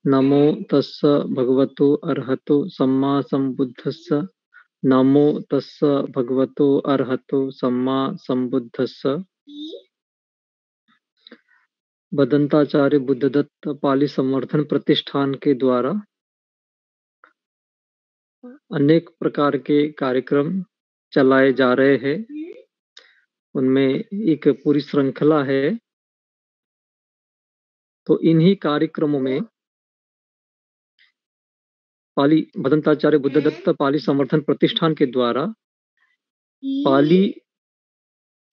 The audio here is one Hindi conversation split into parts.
नमो तस्य भगवतो अरहतो सम्मा सम्बुद्धस्स। नमो तस्य भगवतो अरहतो सम्मा सम्बुद्धस्स। बदंताचार्य बुद्धदत्त पाली संवर्धन प्रतिष्ठान के द्वारा अनेक प्रकार के कार्यक्रम चलाए जा रहे हैं। उनमें एक पूरी श्रृंखला है। तो इन्हीं कार्यक्रमों में पाली बदंताचार्य बुद्धदत्त पाली संवर्धन प्रतिष्ठान के द्वारा पाली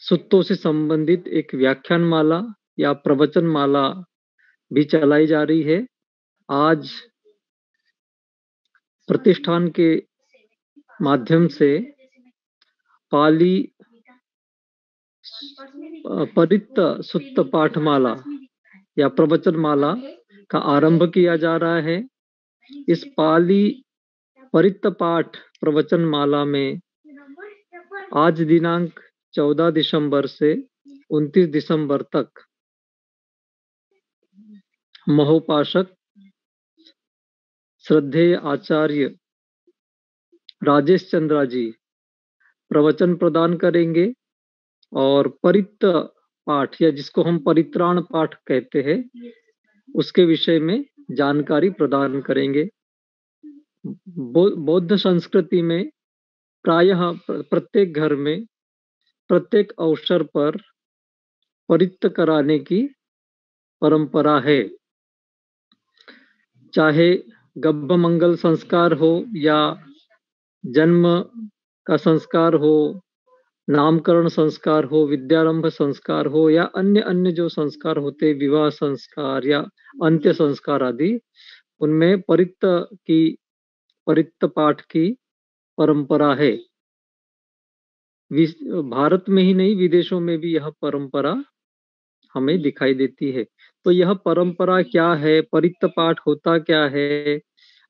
सूत्रों से संबंधित एक व्याख्यान माला या प्रवचन माला भी चलाई जा रही है। आज प्रतिष्ठान के माध्यम से पाली परित्त सुत्त पाठमाला या प्रवचन माला का आरंभ किया जा रहा है। इस पाली परित्त पाठ प्रवचन माला में आज दिनांक 14 दिसंबर से 29 दिसंबर तक महोपासक श्रद्धेय आचार्य राजेश चंद्रा जी प्रवचन प्रदान करेंगे और परित्त पाठ या जिसको हम परित्राण पाठ कहते हैं उसके विषय में जानकारी प्रदान करेंगे। बौद्ध संस्कृति में प्रायः प्रत्येक घर में प्रत्येक अवसर पर परित्त कराने की परंपरा है। चाहे गब्ब मंगल संस्कार हो या जन्म का संस्कार हो, नामकरण संस्कार हो, विद्यारंभ संस्कार हो या अन्य अन्य जो संस्कार होते, विवाह संस्कार या अंत्य संस्कार आदि, उनमें परित्त पाठ की परंपरा है। भारत में ही नहीं, विदेशों में भी यह परंपरा हमें दिखाई देती है। तो यह परंपरा क्या है, परित्त पाठ होता क्या है,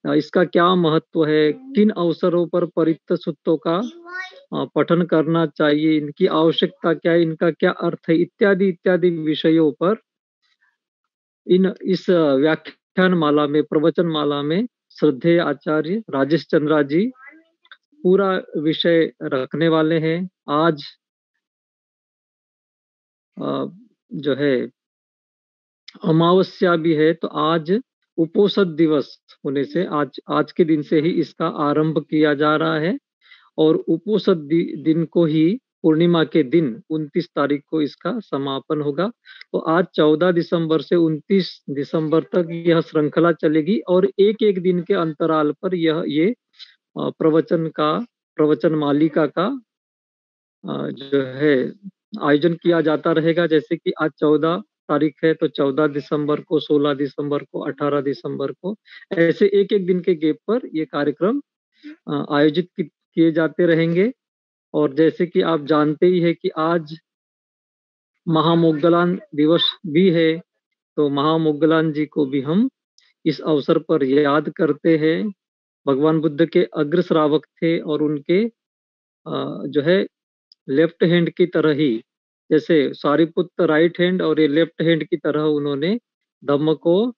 इसका क्या महत्व है, किन अवसरों पर परित्त सूत्रों का पठन करना चाहिए, इनकी आवश्यकता क्या है, इनका क्या अर्थ है, इत्यादि इत्यादि विषयों पर इस व्याख्यान माला में, प्रवचन माला में श्रद्धेय आचार्य राजेश चंद्रा जी पूरा विषय रखने वाले हैं। आज जो है अमावस्या भी है, तो आज उपोषद दिवस होने से आज के दिन से ही इसका आरंभ किया जा रहा है और उपोषद दिन को ही, पूर्णिमा के दिन 29 तारीख को इसका समापन होगा। तो आज 14 दिसंबर से 29 दिसंबर तक यह श्रृंखला चलेगी और एक एक दिन के अंतराल पर ये प्रवचन मालिका का जो है आयोजन किया जाता रहेगा। जैसे कि आज 14 तारीख है तो 14 दिसंबर को, 16 दिसंबर को, 18 दिसंबर को, ऐसे एक एक दिन के गैप पर ये कार्यक्रम आयोजित किए जाते रहेंगे। और जैसे कि आप जानते ही है कि आज महामोग्गलान दिवस भी है, तो महामोग्गलान जी को भी हम इस अवसर पर याद करते हैं। भगवान बुद्ध के अग्र श्रावक थे और उनके जो है लेफ्ट हैंड की तरह ही, जैसे सारिपुत्र राइट हैंड और ये लेफ्ट हैंड की तरह उन्होंने धम्म को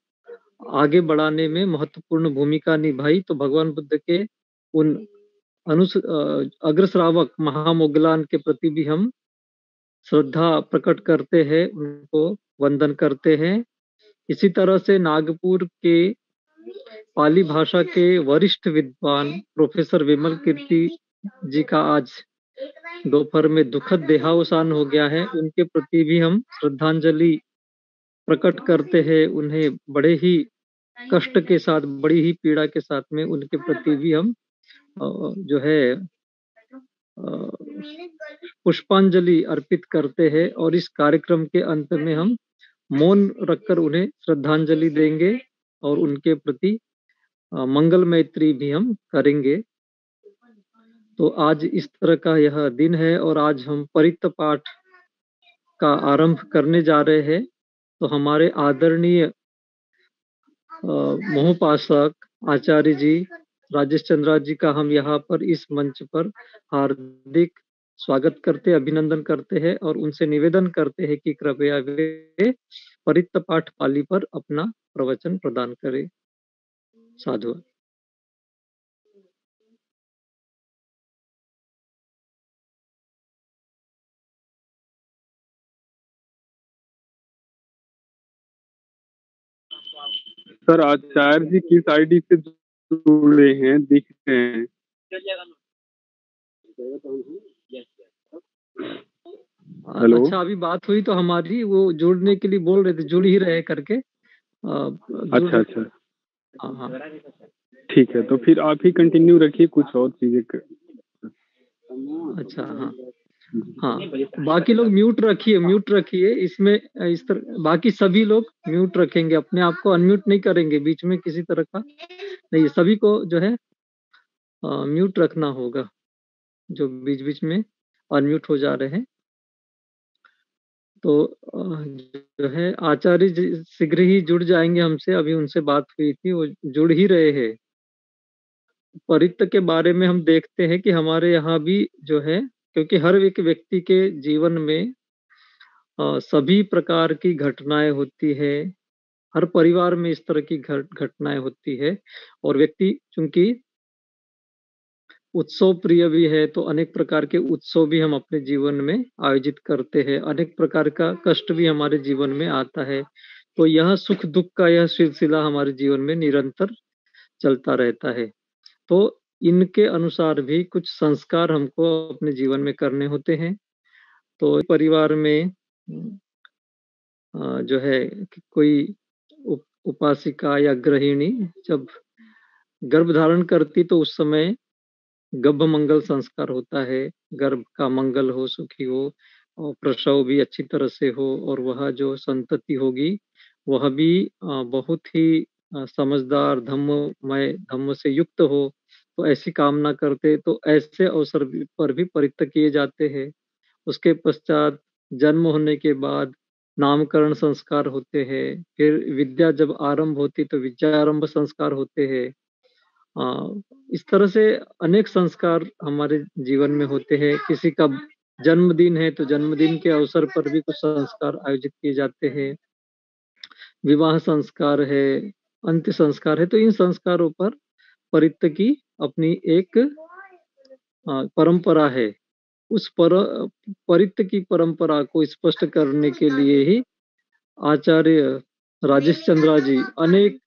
आगे बढ़ाने में महत्वपूर्ण भूमिका निभाई। तो भगवान बुद्ध के उन अग्र श्रावक महामोग्गलान के प्रति भी हम श्रद्धा प्रकट करते हैं, उनको वंदन करते हैं। इसी तरह से नागपुर के पाली भाषा के वरिष्ठ विद्वान प्रोफेसर विमल कीर्ति जी का आज दोपहर में दुखद देहावसान हो गया है। उनके प्रति भी हम श्रद्धांजलि प्रकट करते हैं। उन्हें बड़े ही कष्ट के साथ, बड़ी ही पीड़ा के साथ में उनके प्रति भी हम जो है पुष्पांजलि अर्पित करते हैं और इस कार्यक्रम के अंत में हम मौन रखकर उन्हें श्रद्धांजलि देंगे और उनके प्रति मंगल मैत्री भी हम करेंगे। तो आज इस तरह का यह दिन है और आज हम परित्त पाठ का आरंभ करने जा रहे हैं। तो हमारे आदरणीय महोपासक आचार्य जी राजेश चंद्रा जी का हम यहाँ पर इस मंच पर हार्दिक स्वागत करते, अभिनंदन करते हैं और उनसे निवेदन करते हैं कि कृपया वे परित्त पाठ पाली पर अपना प्रवचन प्रदान करें। साधु। सर आचार्य जी किस आईडी से जुड़े हैं दिख रहे हैं? हेलो। अच्छा, अभी बात हुई तो हमारी वो जुड़ने के लिए बोल रहे थे, जुड़ ही रहे करके। जुड़ अच्छा अच्छा, हाँ हाँ। ठीक है, तो फिर आप ही कंटिन्यू रखिए, कुछ और चीजें अच्छा हाँ हाँ, बाकी लोग म्यूट रखिए इसमें। इस तरह बाकी सभी लोग म्यूट रखेंगे, अपने आप को अनम्यूट नहीं करेंगे बीच में किसी तरह का नहीं, सभी को जो है म्यूट रखना होगा, जो बीच बीच में अनम्यूट हो जा रहे हैं। तो जो है आचार्य जी शीघ्र ही जुड़ जाएंगे हमसे, अभी उनसे बात हुई थी, वो जुड़ ही रहे हैं। परित्य के बारे में हम देखते हैं कि हमारे यहाँ भी जो है, क्योंकि हर एक व्यक्ति के जीवन में सभी प्रकार की घटनाएं होती है, हर परिवार में इस तरह की घटनाएं होती है, और व्यक्ति चूंकि उत्सव प्रिय भी है, तो अनेक प्रकार के उत्सव भी हम अपने जीवन में आयोजित करते हैं, अनेक प्रकार का कष्ट भी हमारे जीवन में आता है। तो यह सुख दुख का यह सिलसिला हमारे जीवन में निरंतर चलता रहता है। तो इनके अनुसार भी कुछ संस्कार हमको अपने जीवन में करने होते हैं। तो परिवार में जो है कि कोई उपासिका या गृहिणी जब गर्भ धारण करती, तो उस समय गर्भ मंगल संस्कार होता है, गर्भ का मंगल हो, सुखी हो, और प्रसव भी अच्छी तरह से हो, और वह जो संतति होगी वह भी बहुत ही समझदार धम्म से युक्त हो, तो ऐसी कामना करते, तो ऐसे अवसर पर भी परित्य किए जाते हैं। उसके पश्चात जन्म होने के बाद नामकरण संस्कार होते हैं, फिर विद्या जब आरंभ होती तो विद्यारंभ संस्कार होते हैं। इस तरह से अनेक संस्कार हमारे जीवन में होते हैं। किसी का जन्मदिन है तो जन्मदिन के अवसर पर भी कुछ संस्कार आयोजित किए जाते हैं। विवाह संस्कार है, अंत्य संस्कार है, तो इन संस्कारों पर परित्य की अपनी एक परंपरा है। उस परित्य की परंपरा को स्पष्ट करने के लिए ही आचार्य राजेश चंद्रा जी अनेक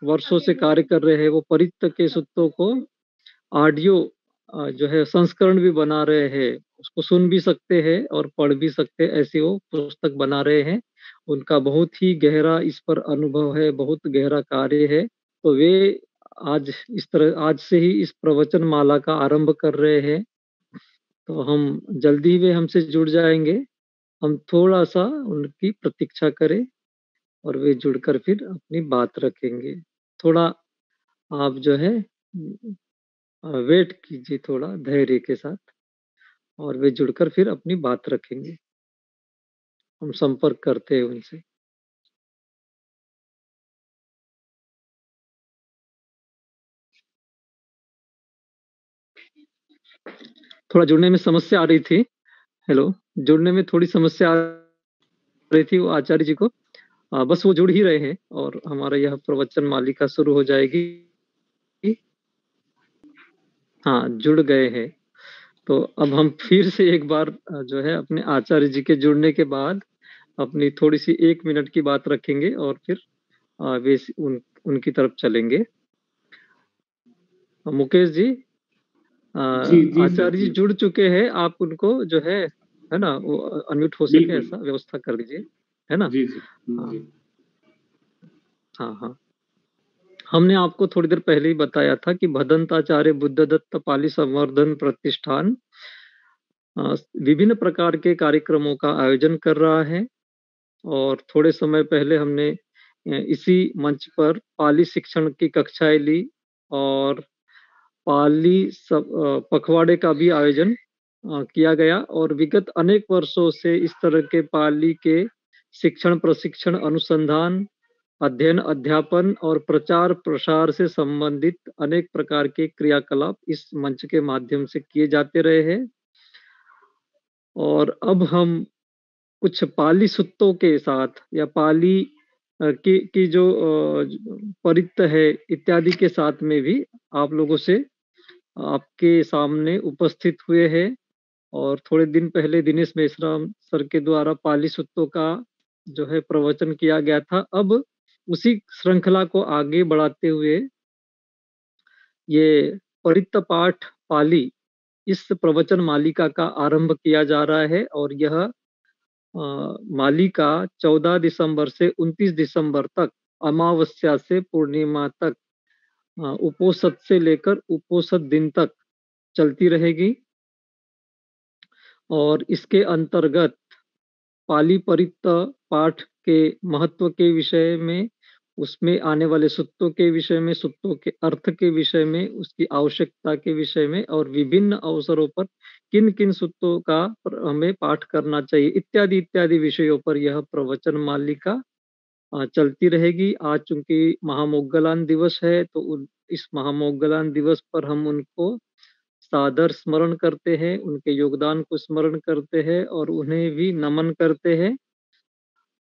वर्षों से कार्य कर रहे हैं। वो परित्य के सूत्रों को ऑडियो जो है संस्करण भी बना रहे हैं, उसको सुन भी सकते हैं और पढ़ भी सकते हैं, ऐसी वो पुस्तक बना रहे हैं। उनका बहुत ही गहरा इस पर अनुभव है, बहुत गहरा कार्य है। तो वे आज से ही इस प्रवचन माला का आरंभ कर रहे हैं। तो हम जल्दी वे हमसे जुड़ जाएंगे। हम थोड़ा सा उनकी प्रतीक्षा करें और वे जुड़कर फिर अपनी बात रखेंगे। थोड़ा आप जो है वेट कीजिए, थोड़ा धैर्य के साथ, और वे जुड़कर फिर अपनी बात रखेंगे। हम संपर्क करते हैं उनसे। थोड़ा जुड़ने में समस्या आ रही थी। हेलो, जुड़ने में थोड़ी समस्या आ रही थी वो आचार्य जी को। बस वो जुड़ ही रहे हैं और हमारा यह प्रवचन मालिका शुरू हो जाएगी। हाँ, जुड़ गए हैं। तो अब हम फिर से एक बार जो है अपने आचार्य जी के जुड़ने के बाद अपनी थोड़ी सी 1 मिनट की बात रखेंगे और फिर वे उनकी तरफ चलेंगे। मुकेश जी, जी आचार्य जी जुड़ चुके हैं, आप उनको जो है ना, वो अनम्यूट हो सके ऐसा व्यवस्था कर दीजिए, है ना? जी हाँ हाँ हाँ। हमने आपको थोड़ी देर पहले ही बताया था कि भदंताचार्य बुद्धदत्त पाली संवर्धन प्रतिष्ठान विभिन्न प्रकार के कार्यक्रमों का आयोजन कर रहा है। और थोड़े समय पहले हमने इसी मंच पर पाली शिक्षण की कक्षाएं ली और पाली पखवाड़े का भी आयोजन किया गया। और विगत अनेक वर्षों से इस तरह के पाली के शिक्षण, प्रशिक्षण, अनुसंधान, अध्ययन, अध्यापन और प्रचार प्रसार से संबंधित अनेक प्रकार के क्रियाकलाप इस मंच के माध्यम से किए जाते रहे हैं। और अब हम कुछ पाली सुत्तों के साथ या पाली की जो परित्य है इत्यादि के साथ में भी आप लोगों से आपके सामने उपस्थित हुए हैं। और थोड़े दिन पहले दिनेश मेश्राम सर के द्वारा पाली सूक्तों का जो है प्रवचन किया गया था। अब उसी श्रृंखला को आगे बढ़ाते हुए ये परित्य पाठ पाली इस प्रवचन मालिका का आरंभ किया जा रहा है। और यह मालिका 14 दिसंबर से 29 दिसंबर तक, अमावस्या से पूर्णिमा तक, उपोषद से लेकर उपोषद दिन तक चलती रहेगी। और इसके अंतर्गत पाली परित्य पाठ के महत्व के विषय में, उसमें आने वाले सूक्तों के विषय में, सूक्तों के अर्थ के विषय में, उसकी आवश्यकता के विषय में, और विभिन्न अवसरों पर किन किन सूक्तों का हमें पाठ करना चाहिए इत्यादि इत्यादि विषयों पर यह प्रवचन मालिका चलती रहेगी। आज चूंकि महामोग्गलान दिवस है तो इस महामोग्गलान दिवस पर हम उनको सादर स्मरण करते हैं, उनके योगदान को स्मरण करते हैं और उन्हें भी नमन करते हैं।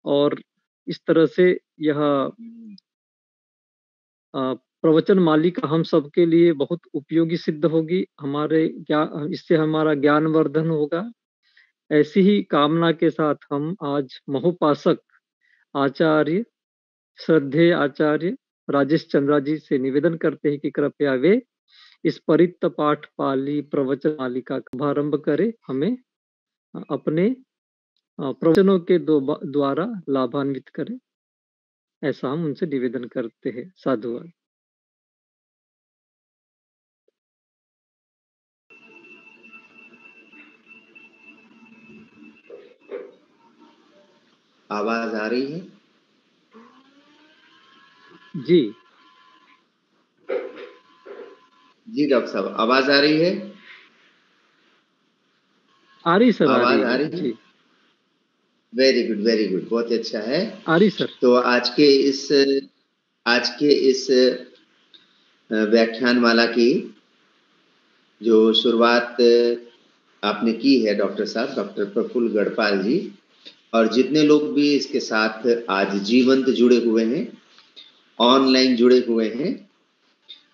और इस तरह से यह प्रवचन मालिका हम सबके लिए बहुत उपयोगी सिद्ध होगी। इससे हमारा ज्ञानवर्धन होगा। ऐसी ही कामना के साथ हम आज महोपासक आचार्य, श्रद्धेय आचार्य राजेश चंद्रा जी से निवेदन करते हैं कि कृपया वे इस परित्य पाठ पाली प्रवचन मालिका का शुभारंभ करे, हमें अपने प्रवचनों के द्वारा लाभान्वित करें। ऐसा हम उनसे निवेदन करते हैं। साधुवाद। आवाज आ रही है? जी जी डॉक्टर साहब, आवाज आ रही है? आ रही सर, आवाज आ रही है? जी। वेरी गुड, वेरी गुड, बहुत अच्छा है। आ रही सर। तो आज के इस व्याख्यानमाला की जो शुरुआत आपने की है डॉक्टर साहब, डॉक्टर प्रफुल्ल गढ़पाल जी, और जितने लोग भी इसके साथ आज जीवंत जुड़े हुए हैं, ऑनलाइन जुड़े हुए हैं,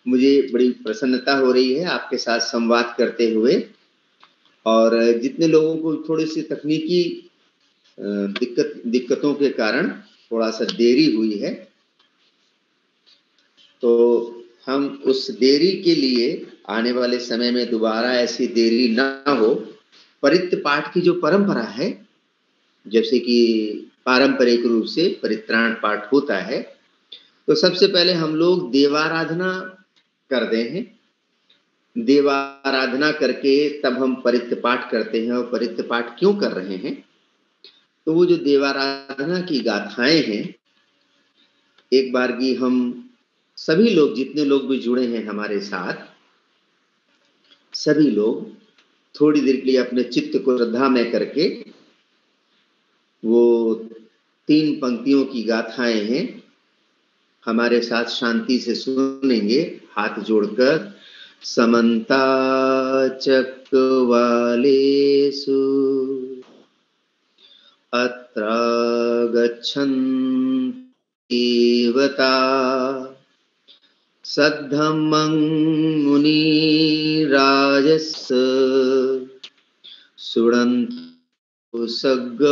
मुझे बड़ी प्रसन्नता हो रही है आपके साथ संवाद करते हुए। और जितने लोगों को थोड़ी सी तकनीकी दिक्कतों के कारण थोड़ा सा देरी हुई है, तो हम उस देरी के लिए आने वाले समय में दोबारा ऐसी देरी ना हो। परित्य पाठ की जो परंपरा है, जैसे कि पारंपरिक रूप से परित्राण पाठ होता है, तो सबसे पहले हम लोग देवाराधना करते हैं। देवाराधना करके तब हम परित्य पाठ करते हैं। और परित्य पाठ क्यों कर रहे हैं? तो वो जो देवाराधना की गाथाएं हैं, एक बार की हम सभी लोग, जितने लोग भी जुड़े हैं हमारे साथ, सभी लोग थोड़ी देर के लिए अपने चित्त को श्रद्धा में करके वो 3 पंक्तियों की गाथाएं हैं, हमारे साथ शांति से सुनेंगे हाथ जोड़कर। समन्ता चक्रवालेषु अत्र गच्छन्ति देवता सद्धम्मं मुनिराजस्य शृण्वन्तु सग्गमोखदं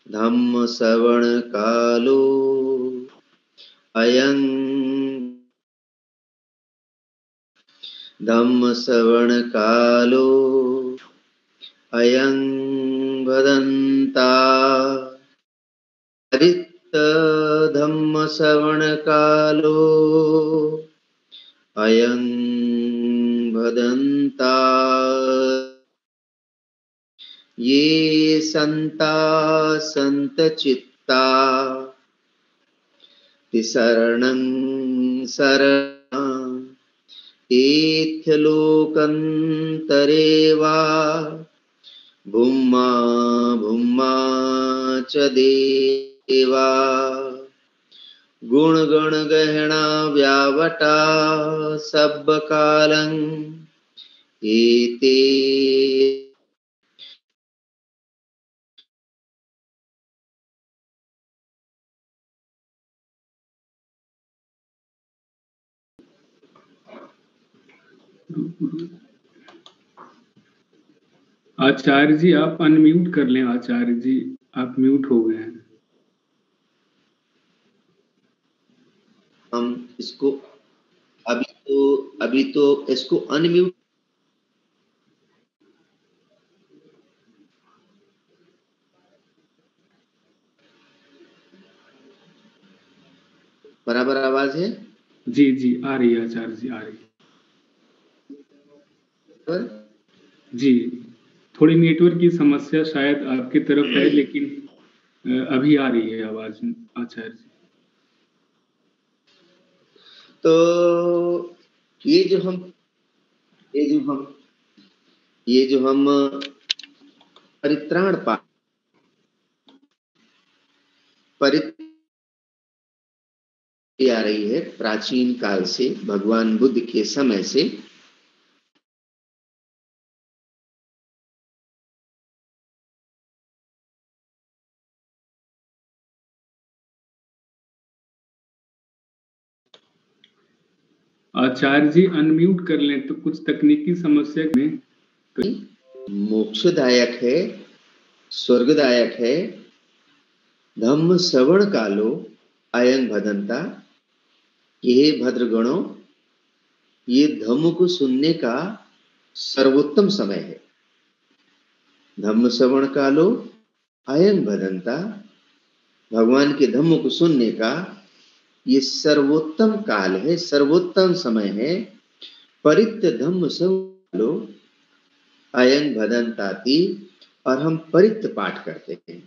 धम्मश्रवणकालो अयं धम्मश्रवणकालो अयं वदन्ता धम्मश्रवणकालो अयं वदन्ता ये सन्ता सन्तचित्ता शरणं शरणं एथ्यलोकन्तरे वा भूम्मा भूम्मा च देवा गुणगणगहना व्यावटा सब्बकालं एते आचार्य जी आप अनम्यूट कर लें। आचार्य जी आप म्यूट हो गए हैं। हम इसको अभी तो इसको अनम्यूट बराबर आवाज है? जी जी आ रही है आचार्य जी, आ रही है। पर जी थोड़ी नेटवर्क की समस्या शायद आपकी तरफ है, लेकिन अभी आ रही है आवाज आचार्य जी। तो ये जो हम परित्राण आ रही है प्राचीन काल से, भगवान बुद्ध के समय से। आचार्य जी अनम्यूट कर लें, तो कुछ तकनीकी समस्या में मोक्षदायक है, स्वर्गदायक है। धम्म श्रवण कालो अयं भदंता। ये भद्रगणों, ये धम्म को सुनने का सर्वोत्तम समय है। धम्म श्रवण कालो अयं भदंता, भगवान के धम्म को सुनने का ये सर्वोत्तम काल है, सर्वोत्तम समय है। परित्य धम्म श्रवणो अयं भदंताति। और हम परित्य पाठ करते हैं।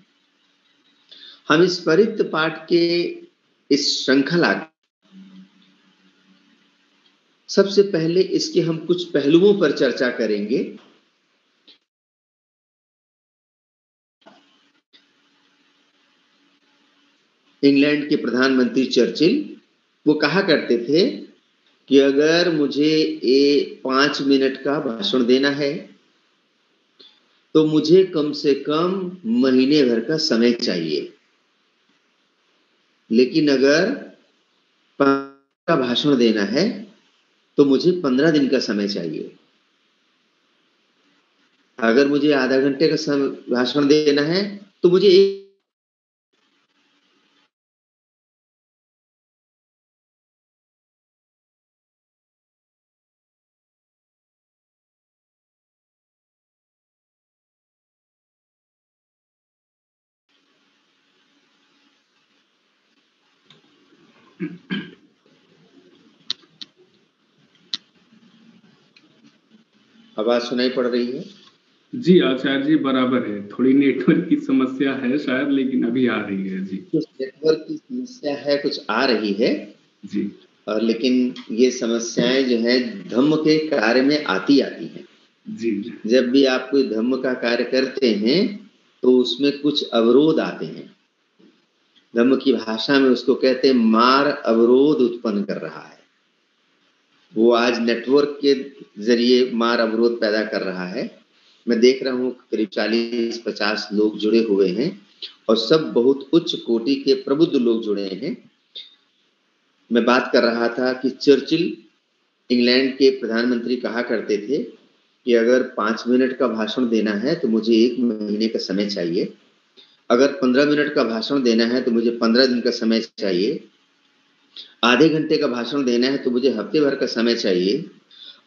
हम इस परित्य पाठ के इस श्रृंखला सबसे पहले इसके हम कुछ पहलुओं पर चर्चा करेंगे। इंग्लैंड के प्रधानमंत्री चर्चिल वो कहा करते थे कि अगर मुझे 5 मिनट का भाषण देना है तो मुझे कम से कम महीने भर का समय चाहिए, लेकिन अगर का भाषण देना है तो मुझे 15 दिन का समय चाहिए। अगर मुझे आधा घंटे का भाषण देना है तो मुझे आवाज सुनाई पड़ रही है? जी आचार्य जी बराबर है, थोड़ी नेटवर्क की समस्या है शायद, लेकिन अभी आ रही है। जी कुछ नेटवर्क की समस्या है, कुछ आ रही है जी। और लेकिन ये समस्याएं जो है धम्म के कार्य में आती हैं। जी जब भी आप कोई धम्म का कार्य करते हैं तो उसमें कुछ अवरोध आते हैं। धम्म की भाषा में उसको कहते हैं मार अवरोध उत्पन्न कर रहा है। वो आज नेटवर्क के जरिए मार अवरोध पैदा कर रहा है। मैं देख रहा हूँ करीब 40-50 लोग जुड़े हुए हैं और सब बहुत उच्च कोटि के प्रबुद्ध लोग जुड़े हैं। मैं बात कर रहा था कि चर्चिल इंग्लैंड के प्रधानमंत्री कहा करते थे कि अगर 5 मिनट का भाषण देना है तो मुझे 1 महीने का समय चाहिए। अगर 15 मिनट का भाषण देना है तो मुझे 15 दिन का समय चाहिए। आधे घंटे का भाषण देना है तो मुझे हफ्ते भर का समय चाहिए।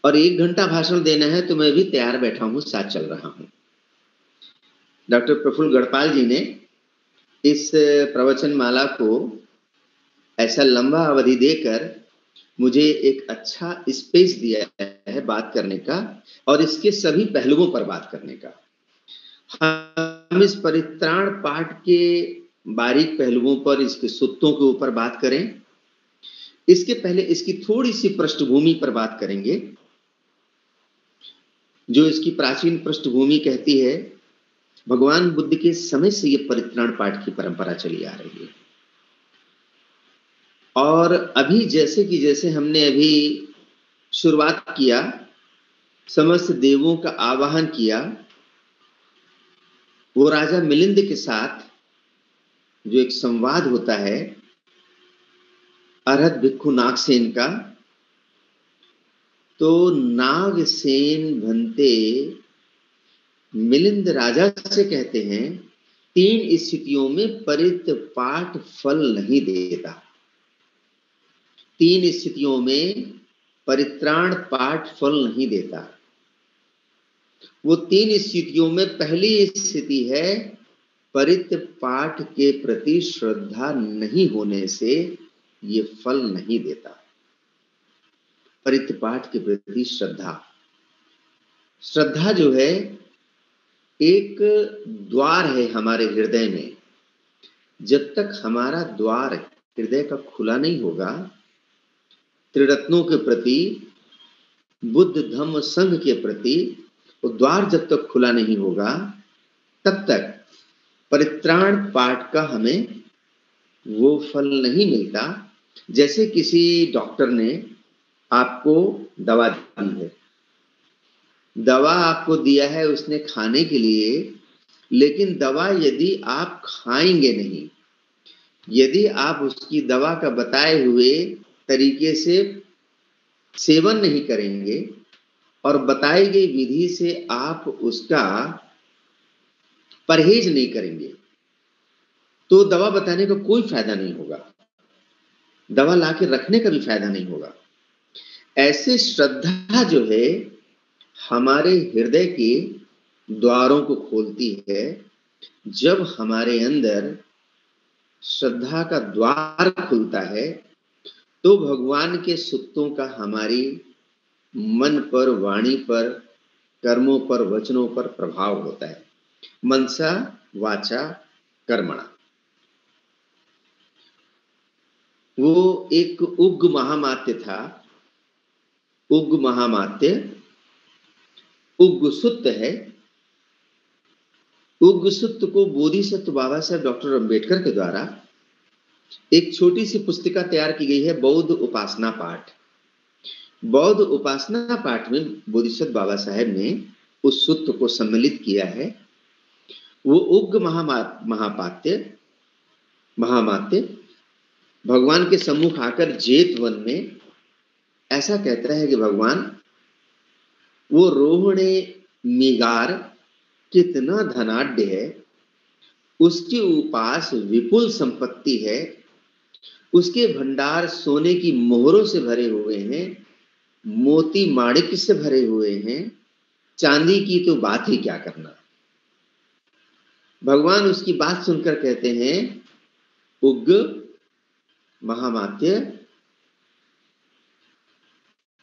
और 1 घंटा भाषण देना है तो मैं भी तैयार बैठा हूँ, साथ चल रहा हूँ। डॉक्टर प्रफुल्ल गढ़पाल जी ने इस प्रवचन माला को ऐसा लंबा अवधि देकर मुझे एक अच्छा स्पेस दिया है बात करने का और इसके सभी पहलुओं पर बात करने का। हम इस परित्राण पाठ के बारीक पहलुओं पर, इसके सूत्रों के ऊपर बात करें। इसके पहले इसकी थोड़ी सी पृष्ठभूमि पर बात करेंगे। जो इसकी प्राचीन पृष्ठभूमि कहती है, भगवान बुद्ध के समय से ये परित्राण पाठ की परंपरा चली आ रही है। और अभी जैसे हमने अभी शुरुआत किया, समस्त देवों का आवाहन किया, वो राजा मिलिंद के साथ जो एक संवाद होता है अरहत भिक्खु नागसेन का, तो नागसेन भंते मिलिंद राजा से कहते हैं 3 स्थितियों में परित पाठ फल नहीं देता। 3 स्थितियों में परित्राण पाठ फल नहीं देता। वो 3 स्थितियों में पहली स्थिति है परित पाठ के प्रति श्रद्धा नहीं होने से ये फल नहीं देता। परित पाठ के प्रति श्रद्धा, श्रद्धा जो है एक द्वार है हमारे हृदय में। जब तक हमारा द्वार हृदय का खुला नहीं होगा त्रिरत्नों के प्रति, बुद्ध धम्म संघ के प्रति, वो द्वार जब तक खुला नहीं होगा तब तक परित्राण पाठ का हमें वो फल नहीं मिलता। जैसे किसी डॉक्टर ने आपको दवा दी है, दवा आपको दिया है उसने खाने के लिए, लेकिन दवा यदि आप खाएंगे नहीं, यदि आप उसकी दवा का बताए हुए तरीके से सेवन नहीं करेंगे और बताई गई विधि से आप उसका परहेज नहीं करेंगे, तो दवा बताने का कोई फायदा नहीं होगा, दवा लाके रखने का भी फायदा नहीं होगा। ऐसे श्रद्धा जो है हमारे हृदय के द्वारों को खोलती है। जब हमारे अंदर श्रद्धा का द्वार खुलता है तो भगवान के सूक्तों का हमारी मन पर, वाणी पर, कर्मों पर, वचनों पर प्रभाव होता है। मनसा वाचा कर्मणा। वो एक उग्र महामात्य था, उग्र महामात्य उग्र सुत्त है। उग्र सुत्त को बोधिसत्व बाबा साहब डॉक्टर अंबेडकर के द्वारा एक छोटी सी पुस्तिका तैयार की गई है, बौद्ध उपासना पाठ। बौद्ध उपासना पाठ में बोधिसत्व बाबा साहब ने उस सुत्त को सम्मिलित किया है। वो उग्र महामात्य भगवान के सम्मुख आकर जेत वन में ऐसा कहता है कि भगवान, वो रोहणे मिगार कितना धनाढ्य है, उसके उपास विपुल संपत्ति है, उसके भंडार सोने की मोहरों से भरे हुए हैं, मोती माणिक्य से भरे हुए हैं, चांदी की तो बात ही क्या करना। भगवान उसकी बात सुनकर कहते हैं, उग्र महामात्य,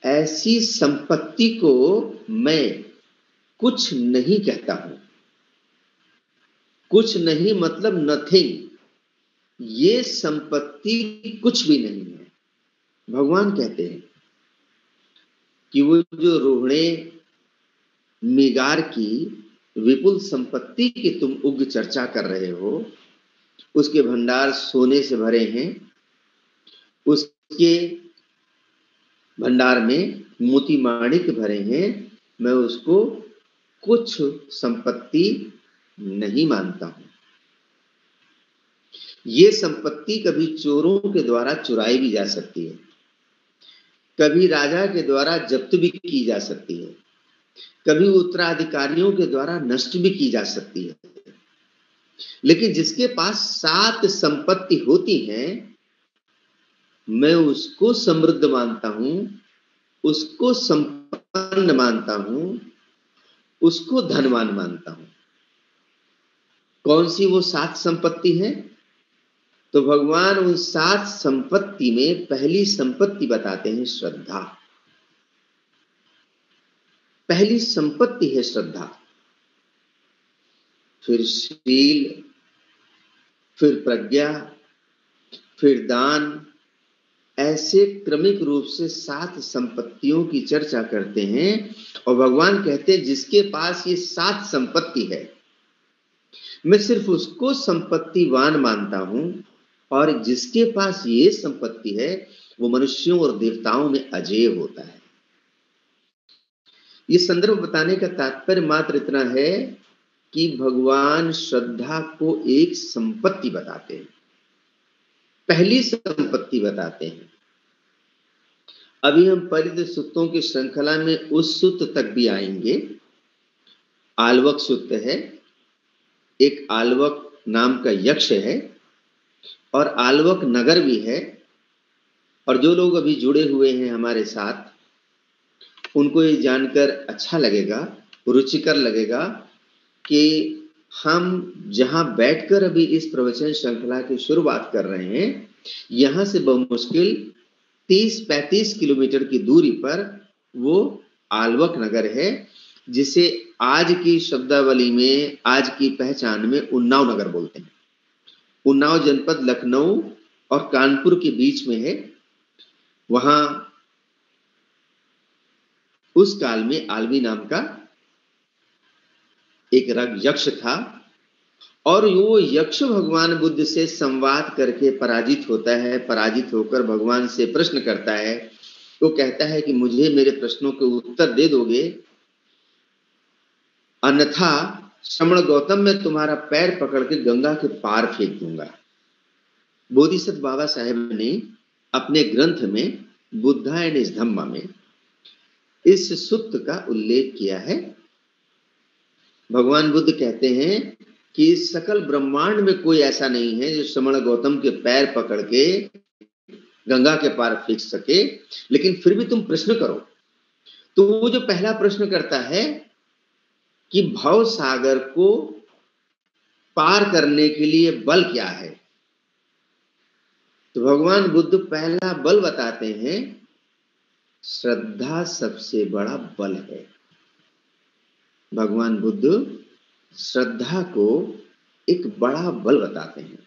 ऐसी संपत्ति को मैं कुछ नहीं कहता हूं। कुछ नहीं मतलब नथिंग, ये संपत्ति कुछ भी नहीं है। भगवान कहते हैं कि वो जो रोहणे मिगार की विपुल संपत्ति की तुम उग्र चर्चा कर रहे हो, उसके भंडार सोने से भरे हैं, उसके भंडार में मोती माणिक भरे हैं, मैं उसको कुछ संपत्ति नहीं मानता हूं। ये संपत्ति कभी चोरों के द्वारा चुराई भी जा सकती है, कभी राजा के द्वारा जब्त भी की जा सकती है, कभी उत्तराधिकारियों के द्वारा नष्ट भी की जा सकती है, लेकिन जिसके पास 7 संपत्ति होती हैं, मैं उसको समृद्ध मानता हूं, उसको संपन्न मानता हूं, उसको धनवान मानता हूं। कौन सी वो 7 संपत्ति है? तो भगवान उन 7 संपत्ति में पहली संपत्ति बताते हैं श्रद्धा। पहली संपत्ति है श्रद्धा, फिर शील, फिर प्रज्ञा, फिर दान, ऐसे क्रमिक रूप से 7 संपत्तियों की चर्चा करते हैं। और भगवान कहते हैं जिसके पास ये 7 संपत्ति है, मैं सिर्फ उसको संपत्तिवान मानता हूं, और जिसके पास ये संपत्ति है वो मनुष्यों और देवताओं में अजेय होता है। ये संदर्भ बताने का तात्पर्य मात्र इतना है कि भगवान श्रद्धा को एक संपत्ति बताते हैं, पहली संपत्ति बताते हैं। अभी हम परिद सूत्रों की श्रृंखला में उस सूत्र तक भी आएंगे। आल्वक सूत्र है, एक आल्वक नाम का यक्ष है और आल्वक नगर भी है। और जो लोग अभी जुड़े हुए हैं हमारे साथ, उनको ये जानकर अच्छा लगेगा, रुचिकर लगेगा कि हम जहां बैठकर अभी इस प्रवचन श्रृंखला की शुरुआत कर रहे हैं, यहां से बमुश्किल 30-35 किलोमीटर की दूरी पर वो आल्वक नगर है, जिसे आज की शब्दावली में, आज की पहचान में उन्नाव नगर बोलते हैं। उन्नाव जनपद लखनऊ और कानपुर के बीच में है। वहां उस काल में आलवी नाम का एक यक्ष था और वो यक्ष भगवान बुद्ध से संवाद करके पराजित होता है। पराजित होकर भगवान से प्रश्न करता है। वो कहता है कि मुझे मेरे प्रश्नों के उत्तर दे दोगे, अन्यथा श्रमण गौतम मैं तुम्हारा पैर पकड़ के गंगा के पार फेंक दूंगा। बोधिसत्व बाबा साहेब ने अपने ग्रंथ में बुद्धा एंड इस धम्मा में इस सूत्र का उल्लेख किया है। भगवान बुद्ध कहते हैं कि सकल ब्रह्मांड में कोई ऐसा नहीं है जो श्रमण गौतम के पैर पकड़ के गंगा के पार फेंक सके, लेकिन फिर भी तुम प्रश्न करो। तो वो जो पहला प्रश्न करता है कि भव सागर को पार करने के लिए बल क्या है, तो भगवान बुद्ध पहला बल बताते हैं, श्रद्धा सबसे बड़ा बल है। भगवान बुद्ध श्रद्धा को एक बड़ा बल बताते हैं,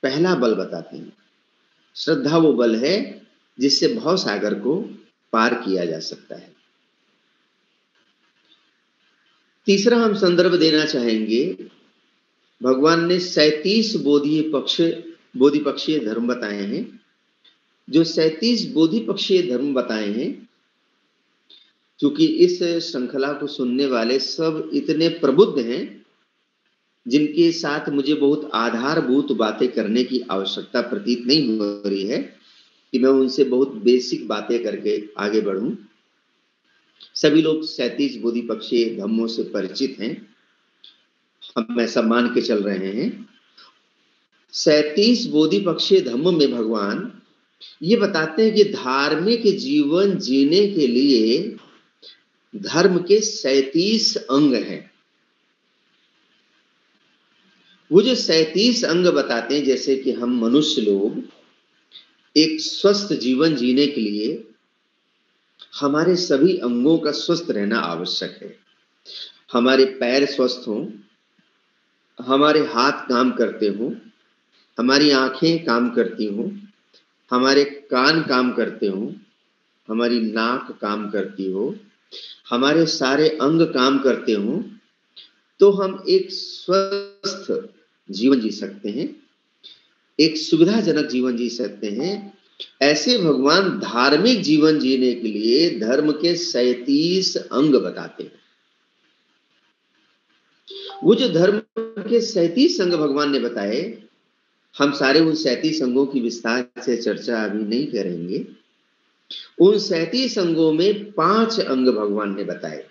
पहला बल बताते हैं। श्रद्धा वो बल है जिससे भव सागर को पार किया जा सकता है। तीसरा हम संदर्भ देना चाहेंगे, भगवान ने 37 बोधिपक्षीय धर्म बताए हैं। जो 37 बोधिपक्षीय धर्म बताए हैं, क्योंकि इस श्रृंखला को सुनने वाले सब इतने प्रबुद्ध हैं जिनके साथ मुझे बहुत आधारभूत बातें करने की आवश्यकता प्रतीत नहीं हो रही है कि मैं उनसे बहुत बेसिक बातें करके आगे बढ़ूं। सभी लोग 37 बोधिपक्षीय धर्मों से परिचित हैं, हम ऐसा मान के चल रहे हैं। 37 बोधिपक्षीय धर्म में भगवान ये बताते हैं कि धार्मिक जीवन जीने के लिए धर्म के 37 अंग हैं। वो जो 37 अंग बताते हैं, जैसे कि हम मनुष्य लोग एक स्वस्थ जीवन जीने के लिए हमारे सभी अंगों का स्वस्थ रहना आवश्यक है। हमारे पैर स्वस्थ हों, हमारे हाथ काम करते हों, हमारी आंखें काम करती हों, हमारे कान काम करते हों, हमारी नाक काम करती हो, हमारे सारे अंग काम करते हों, तो हम एक स्वस्थ जीवन जी सकते हैं, एक सुविधाजनक जीवन जी सकते हैं। ऐसे भगवान धार्मिक जीवन जीने के लिए धर्म के 37 अंग बताते हैं। वो जो धर्म के 37 अंग भगवान ने बताए, हम सारे उन 37 अंगों की विस्तार से चर्चा अभी नहीं करेंगे। उन 37 अंगों में 5 अंग भगवान ने बताए।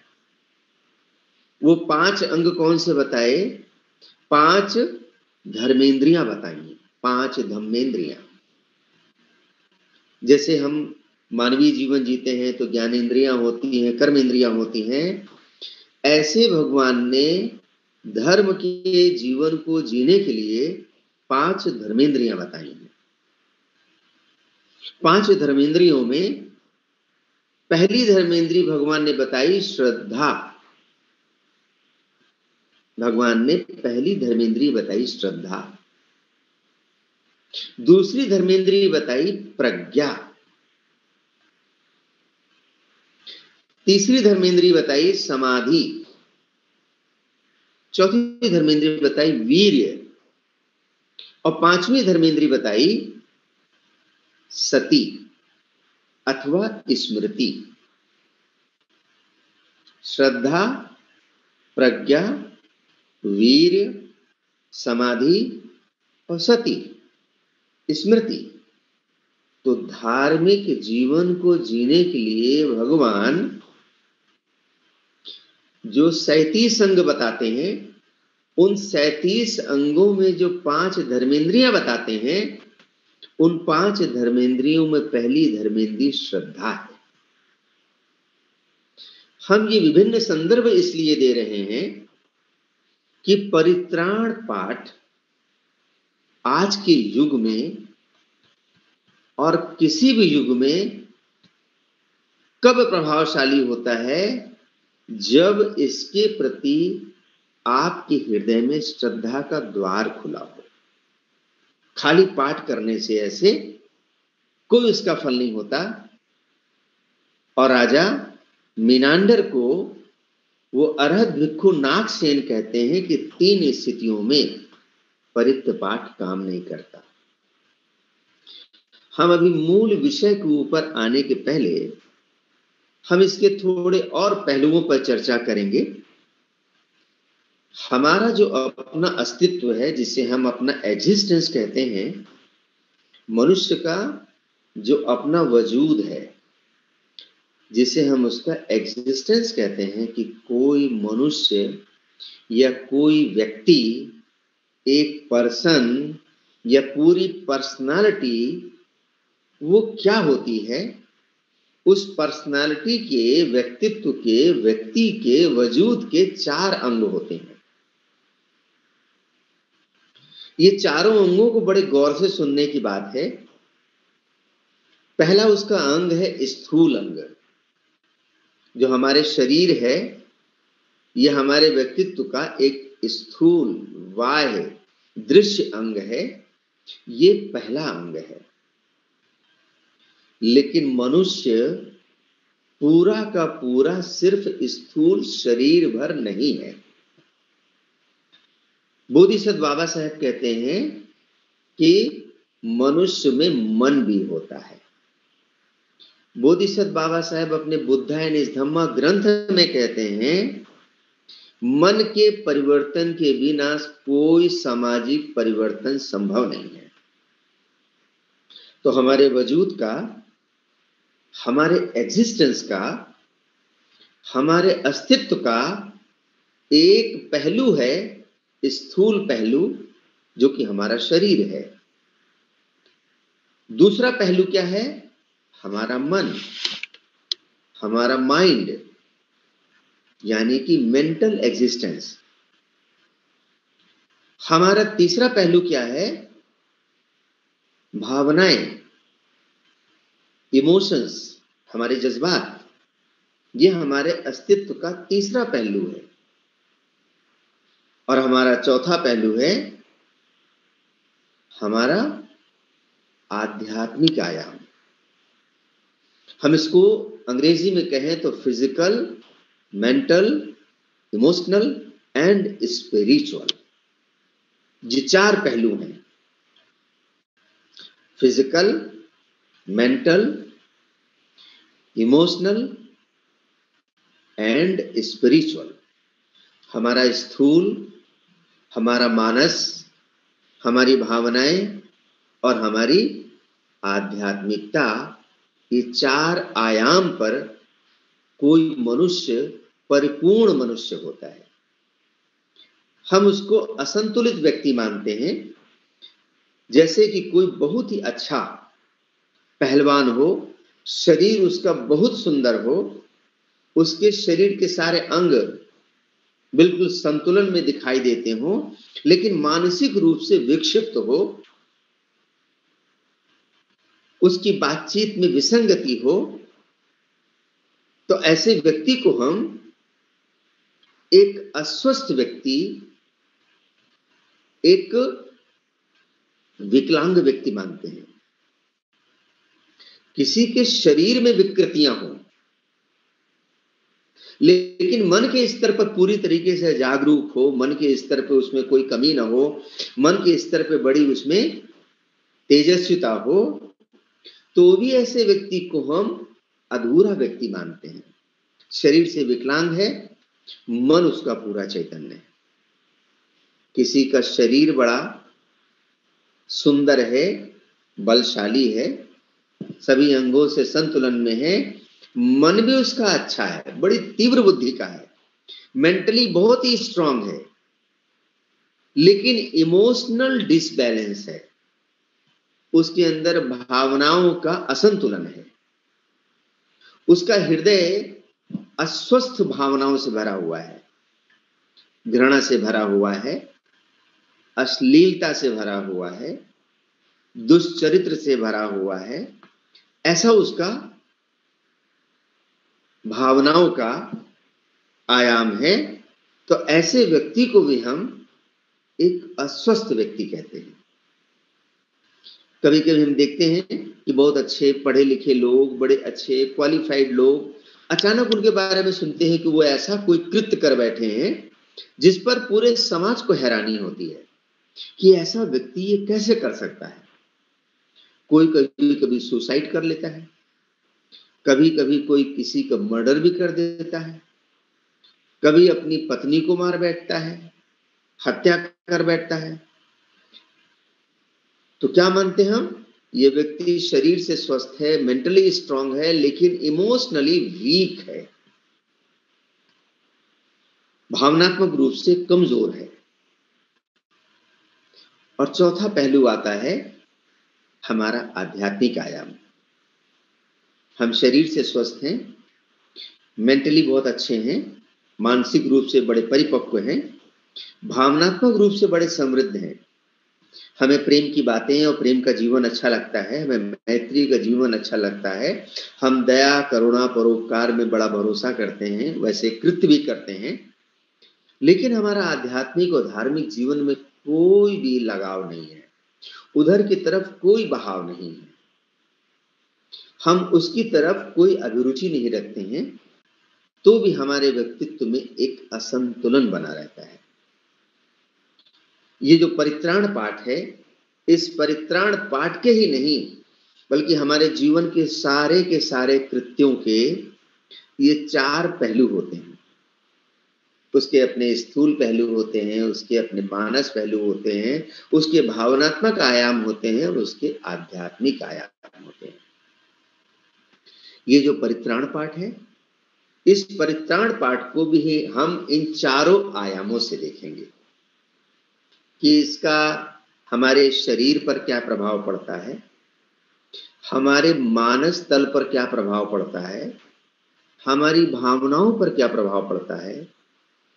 वो 5 अंग कौन से बताए? 5 धर्मेंद्रियां बताई, 5 धम्मेंद्रियां। जैसे हम मानवीय जीवन जीते हैं तो ज्ञानेंद्रियां होती हैं, कर्मेंद्रियां होती हैं, ऐसे भगवान ने धर्म के जीवन को जीने के लिए 5 धर्मेंद्रियां बताई हैं। 5 धर्मेंद्रियों में पहली धर्मेंद्रिय भगवान ने बताई श्रद्धा। भगवान ने पहली धर्मेंद्रिय बताई श्रद्धा। दूसरी धर्मेंद्रिय बताई प्रज्ञा। तीसरी धर्मेंद्रिय बताई समाधि। चौथी धर्मेंद्रिय बताई वीर्य। और 5वीं धर्मेंद्रिय बताई सती अथवा स्मृति। श्रद्धा, प्रज्ञा, वीर्य, समाधि और सती, स्मृति। तो धार्मिक जीवन को जीने के लिए भगवान जो 37 अंग बताते हैं, उन 37 अंगों में जो 5 धर्मेंद्रियां बताते हैं, उन 5 धर्मेंद्रियों में पहली धर्मेंद्रिय श्रद्धा है। हम ये विभिन्न संदर्भ इसलिए दे रहे हैं कि परित्राण पाठ आज के युग में और किसी भी युग में कब प्रभावशाली होता है, जब इसके प्रति आपके हृदय में श्रद्धा का द्वार खुला हो। खाली पाठ करने से ऐसे कोई इसका फल नहीं होता। और राजा मीनांडर को वो अरहत भिक्खु नागसेन कहते हैं कि 3 स्थितियों में परित्र पाठ काम नहीं करता। हम अभी मूल विषय के ऊपर आने के पहले हम इसके थोड़े और पहलुओं पर चर्चा करेंगे। हमारा जो अपना अस्तित्व है, जिसे हम अपना एग्जिस्टेंस कहते हैं, मनुष्य का जो अपना वजूद है, जिसे हम उसका एग्जिस्टेंस कहते हैं, कि कोई मनुष्य या कोई व्यक्ति, एक पर्सन या पूरी पर्सनालिटी, वो क्या होती है, उस पर्सनालिटी के, व्यक्तित्व के, व्यक्ति के वजूद के 4 अंग होते हैं। ये चारों अंगों को बड़े गौर से सुनने की बात है। पहला उसका अंग है स्थूल अंग, जो हमारे शरीर है। यह हमारे व्यक्तित्व का एक स्थूल बाह्य दृश्य अंग है। ये पहला अंग है। लेकिन मनुष्य पूरा का पूरा सिर्फ स्थूल शरीर भर नहीं है। बोधिसत्व बाबा साहब कहते हैं कि मनुष्य में मन भी होता है। बोधिसत्व बाबा साहब अपने बुद्धा एंड इस धम्मा ग्रंथ में कहते हैं, मन के परिवर्तन के बिना कोई सामाजिक परिवर्तन संभव नहीं है। तो हमारे वजूद का, हमारे एग्जिस्टेंस का, हमारे अस्तित्व का एक पहलू है, स्थूल पहलू, जो कि हमारा शरीर है। दूसरा पहलू क्या है? हमारा मन, हमारा माइंड, यानी कि मेंटल एग्जिस्टेंस। हमारा तीसरा पहलू क्या है? भावनाएं, इमोशंस, हमारे जज्बात। ये हमारे अस्तित्व का तीसरा पहलू है। और हमारा चौथा पहलू है हमारा आध्यात्मिक आयाम। हम इसको अंग्रेजी में कहें तो physical, mental, emotional and spiritual. ये 4 पहलू हैं। Physical, mental, emotional and spiritual. हमारा स्थूल, हमारा मानस, हमारी भावनाएं और हमारी आध्यात्मिकता, ये 4 आयाम पर कोई मनुष्य परिपूर्ण मनुष्य होता है। हम उसको असंतुलित व्यक्ति मानते हैं। जैसे कि कोई बहुत ही अच्छा पहलवान हो, शरीर उसका बहुत सुंदर हो, उसके शरीर के सारे अंग बिल्कुल संतुलन में दिखाई देते हो, लेकिन मानसिक रूप से विक्षिप्त हो, उसकी बातचीत में विसंगति हो, तो ऐसे व्यक्ति को हम एक अस्वस्थ व्यक्ति, एक विकलांग व्यक्ति मानते हैं। किसी के शरीर में विकृतियां हो, लेकिन मन के स्तर पर पूरी तरीके से जागरूक हो, मन के स्तर पर उसमें कोई कमी ना हो, मन के स्तर पर बड़ी उसमें तेजस्विता हो, तो भी ऐसे व्यक्ति को हम अधूरा व्यक्ति मानते हैं। शरीर से विकलांग है, मन उसका पूरा चैतन्य है। किसी का शरीर बड़ा सुंदर है, बलशाली है, सभी अंगों से संतुलन में है, मन भी उसका अच्छा है, बड़ी तीव्र बुद्धि का है, मेंटली बहुत ही स्ट्रांग है, लेकिन इमोशनल डिसबैलेंस है, उसके अंदर भावनाओं का असंतुलन है, उसका हृदय अस्वस्थ भावनाओं से भरा हुआ है, घृणा से भरा हुआ है, अश्लीलता से भरा हुआ है, दुष्चरित्र से भरा हुआ है, ऐसा उसका भावनाओं का आयाम है। तो ऐसे व्यक्ति को भी हम एक अस्वस्थ व्यक्ति कहते हैं। कभी कभी हम देखते हैं कि बहुत अच्छे पढ़े लिखे लोग, बड़े अच्छे क्वालिफाइड लोग, अचानक उनके बारे में सुनते हैं कि वो ऐसा कोई कृत्य कर बैठे हैं जिस पर पूरे समाज को हैरानी होती है कि ऐसा व्यक्ति ये कैसे कर सकता है। कोई कभी कभी सुसाइड कर लेता है, कभी कभी कोई किसी का मर्डर भी कर देता है, कभी अपनी पत्नी को मार बैठता है, हत्या कर बैठता है। तो क्या मानते हैं हम? ये व्यक्ति शरीर से स्वस्थ है, मेंटली स्ट्रांग है, लेकिन इमोशनली वीक है, भावनात्मक रूप से कमजोर है। और चौथा पहलू आता है हमारा आध्यात्मिक आयाम। हम शरीर से स्वस्थ हैं, मेंटली बहुत अच्छे हैं, मानसिक रूप से बड़े परिपक्व हैं, भावनात्मक रूप से बड़े समृद्ध हैं। हमें प्रेम की बातें और प्रेम का जीवन अच्छा लगता है, हमें मैत्री का जीवन अच्छा लगता है, हम दया, करुणा, परोपकार में बड़ा भरोसा करते हैं, वैसे कृत्य भी करते हैं, लेकिन हमारा आध्यात्मिक और धार्मिक जीवन में कोई भी लगाव नहीं है, उधर की तरफ कोई बहाव नहीं है, हम उसकी तरफ कोई अभिरुचि नहीं रखते हैं, तो भी हमारे व्यक्तित्व में एक असंतुलन बना रहता है। ये जो परित्राण पाठ है, इस परित्राण पाठ के ही नहीं बल्कि हमारे जीवन के सारे कृत्यों के ये चार पहलू होते हैं। उसके अपने स्थूल पहलू होते हैं, उसके अपने मानस पहलू होते हैं, उसके भावनात्मक आयाम होते हैं और उसके आध्यात्मिक आयाम होते हैं। ये जो परित्राण पाठ है, इस परित्राण पाठ को भी हम इन चारों आयामों से देखेंगे कि इसका हमारे शरीर पर क्या प्रभाव पड़ता है, हमारे मानस तल पर क्या प्रभाव पड़ता है, हमारी भावनाओं पर क्या प्रभाव पड़ता है